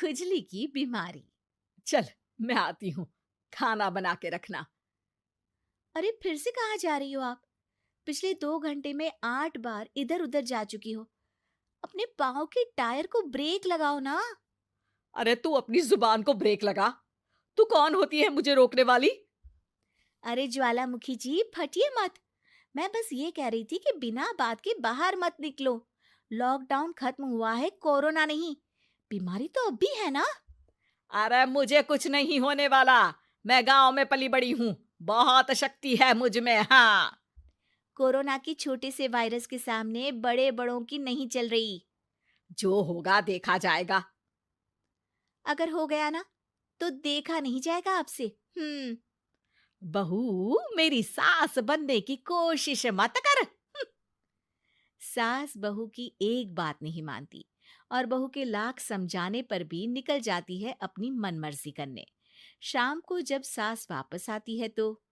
खुजली की बीमारी। चल, मैं आती हूँ, खाना बना के रखना। अरे फिर से कहाँ जा रही हो आप? पिछले 2 घंटे में 8 बार इधर उधर जा चुकी हो। अपने पाँव के टायर को ब्रेक लगाओ ना। अरे तू अपनी जुबान को ब्रेक लगा। तू कौन होती है मुझे रोकने वाली? अरे ज्वालामुखी जी, फटिए मत। मैं बस ये कह रही थी कि बिना बात के बाहर मत निकलो। लॉकडाउन खत्म हुआ है, कोरोना नहीं। बीमारी तो अब भी है ना। अरे मुझे कुछ नहीं होने वाला। मैं गांव में पली बड़ी हूँ। बहुत शक्ति है मुझ में, हाँ। कोरोना की छोटे से वायरस के सामने बड़े बड़ों की नहीं चल रही। जो होगा देखा जाएगा। अगर हो गया ना, तो देखा नहीं जाएगा आपसे। हम्म। बहू, मेरी सास बनने की कोशिश मत कर। सास बहू की एक बात नहीं मानती और बहू के लाख समझाने पर भी निकल जाती है अपनी मनमर्जी करने। शाम को जब सास वापस आती है तो,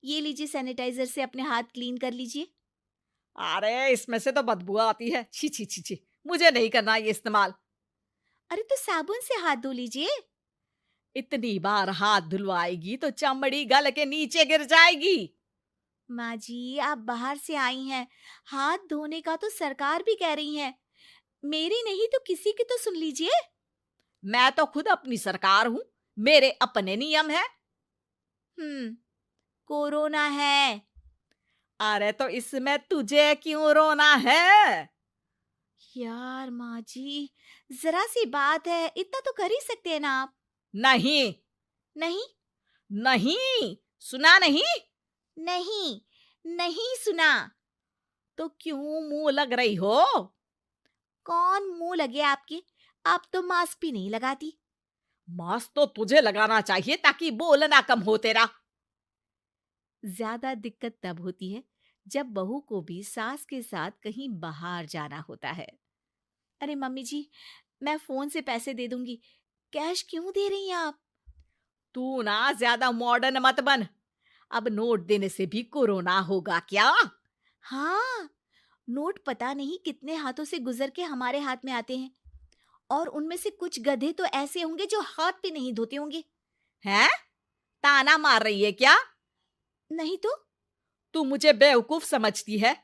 ये लीजिए सैनिटाइजर से अपने हाथ क्लीन कर लीजिए। अरे इसमें से तो बदबू आती है। छी छी छी छी। मुझे नहीं करना ये इस्तेमाल। अरे तो साबुन से हाथ धो लीजिए। इतनी बार हाथ धुलवाएगी तो चमड़ी गल के नीचे गिर जाएगी। माँ जी, आप बाहर से आई हैं, हाथ धोने का तो सरकार भी कह रही है। मेरी नहीं तो किसी की तो सुन लीजिए। मैं तो खुद अपनी सरकार हूँ। मेरे अपने नियम है। हम्म। कोरोना है। अरे तो इसमें तुझे क्यों रोना है? यार माँ जी, जरा सी बात है, इतना तो कर ही सकते हैं ना आप। नहीं। नहीं। नहीं, सुना नहीं? नहीं। नहीं सुना। तो क्यों मुंह लग रही हो? कौन मुंह लगे आपके? आप तो मास्क भी नहीं लगाती। मास्क तो तुझे लगाना चाहिए ताकि बोलना कम हो तेरा। ज्यादा दिक्कत तब होती है जब बहू को भी सास के साथ कहीं बाहर जाना होता है। अरे मम्मी जी, मैं फोन से पैसे दे दूंगी। कैश क्यों दे रही हैं आप? तू ना ज्यादा मॉडर्न मत बन। अब नोट देने से भी कोरोना होगा क्या? हाँ, नोट पता नहीं कितने हाथों से गुजर के हमारे हाथ में आते हैं, और उनमें से कुछ गधे तो ऐसे होंगे जो हाथ भी नहीं धोते होंगे। हैं? ताना मार रही है क्या? नहीं तो। तू मुझे बेवकूफ समझती है?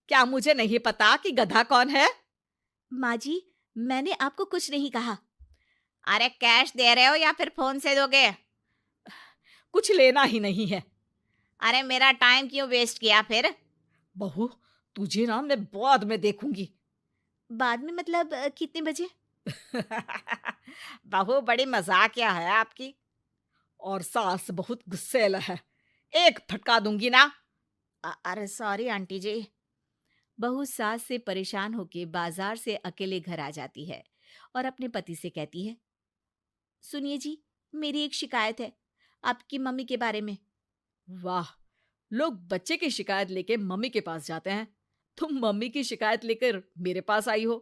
क्या मुझे नहीं पता कि गधा कौन है? माँ जी, मैंने आपको कुछ नहीं कहा। अरे कैश दे रहे हो या फिर फोन से दोगे? कुछ लेना ही नहीं है। अरे मेरा टाइम क्यों वेस्ट किया फिर? बहू, तुझे ना मैं बाद में देखूंगी। बाद में मतलब कितने बजे? बहू बड़ी मजाकिया है आपकी। और सास बहुत गुस्सैल है। एक फटका दूंगी ना। अरे सॉरी आंटी जी। बहू सास से परेशान होके बाजार से अकेले घर आ जाती है और अपने पति से कहती है, सुनिए जी, मेरी एक शिकायत है आपकी मम्मी के बारे में। वाह, लोग बच्चे की शिकायत लेके मम्मी के पास जाते हैं। तुम मम्मी की शिकायत लेकर मेरे पास आई हो।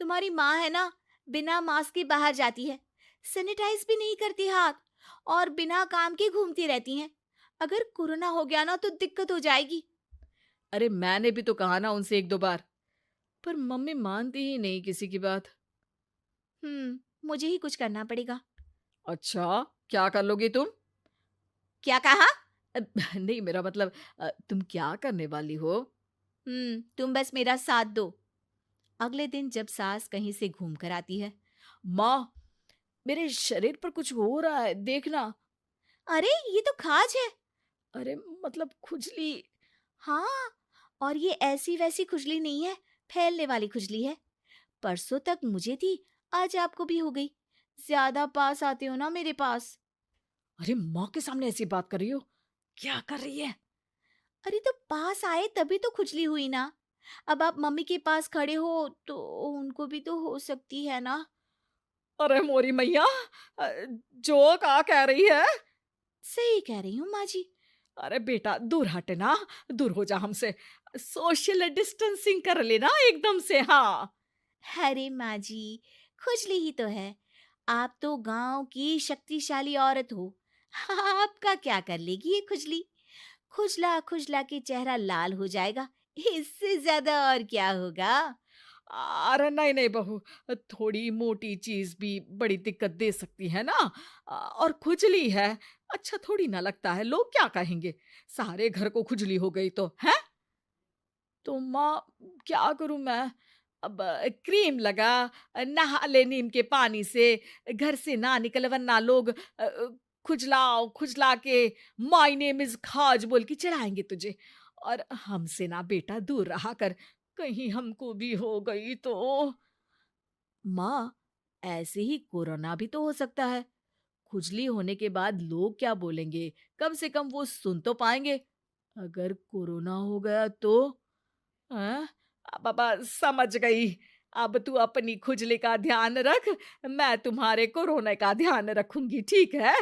तुम्हारी माँ है ना, बिना मास्क के बाहर जाती है, सैनिटाइज भी नहीं करती हाथ, और बिना काम के घूमती रहती हैं। अगर कोरोना हो गया ना तो दिक्कत हो जाएगी। अरे मैंने भी तो कहा ना उनसे एक दो बार, पर मम्मी मानती ही नहीं किसी की बात। मुझे ही कुछ करना पड़ेगा। अच्छा, क्या कर लोगी तुम? क्या कहा? अ, नहीं, मेरा मतलब तुम क्या करने वाली हो? तुम बस मेरा साथ दो। अगले दिन जब सास कहीं से घूम कर आती है, माँ, मेरे शरीर पर कुछ हो रहा है, देखना। अरे ये तो खाज है। अरे मतलब खुजली। हाँ, और ये ऐसी वैसी खुजली नहीं है, फैलने वाली खुजली है। परसों तक मुझे थी, आज आपको भी हो गई। ज्यादा पास आते हो ना मेरे पास। अरे माँ के सामने ऐसी बात कर रही हो? क्या कर रही है? अरे तो पास आए तभी तो खुजली हुई ना। अब आप मम्मी के पास खड़े हो तो उनको भी तो हो सकती है ना। अरे मोरी मैया, अ, जो का कह रही है? सही कह रही हूँ माँ जी। अरे बेटा, दूर हट ना। दूर हो जा हमसे। सोशल डिस्टेंसिंग कर लेना एकदम से, हाँ। अरे माँ जी, खुजली ही तो है। आप तो गांव की शक्तिशाली औरत हो। आपका क्या कर लेगी ये खुजली? खुजला खुजला के चेहरा लाल हो जाएगा। इससे ज्यादा और क्या होगा? अरे नहीं नहीं बहू, थोड़ी मोटी चीज भी बड़ी दिक्कत दे सकती है ना। और खुजली है, अच्छा थोड़ी ना लगता है, लोग क्या कहेंगे, सारे घर को खुजली हो गई तो है। तो माँ, क्या करूं मैं? अब क्रीम लगा, नहा ले नीम के पानी से, घर से ना निकल वरना लोग खुजलाओ खुजला के माय नेम इज खाज बोल के चढ़ाएंगे तुझे। और हमसे ना बेटा दूर रहा कर, कहीं हमको भी हो गई तो। माँ, ऐसे ही कोरोना भी तो हो सकता है। खुजली होने के बाद लोग क्या बोलेंगे, कम से कम वो सुन तो पाएंगे। अगर कोरोना हो गया तो? हाँ, बाबा समझ गई। अब तू अपनी खुजली का ध्यान रख, मैं तुम्हारे कोरोना का ध्यान रखूंगी, ठीक है?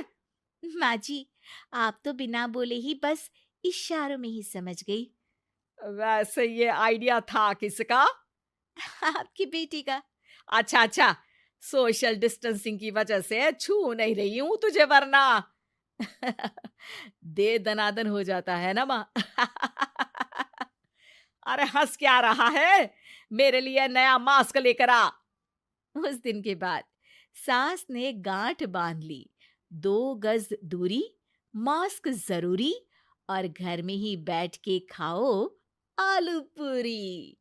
माँ जी, आप तो बिना बोले ही बस इशारों में ही समझ गई। वैसे ये आइडिया था किसका? आपकी बेटी का। अच्छा अच्छा, सोशल डिस्टेंसिंग की वजह से छू नहीं रही हूं तुझे वरना। दे दनादन हो जाता है ना माँ। अरे हंस क्या रहा है, मेरे लिए नया मास्क लेकर आ। उस दिन के बाद सास ने गांठ बांध ली। 2 गज दूरी, मास्क जरूरी, और घर में ही बैठ के खाओ आलू पूरी।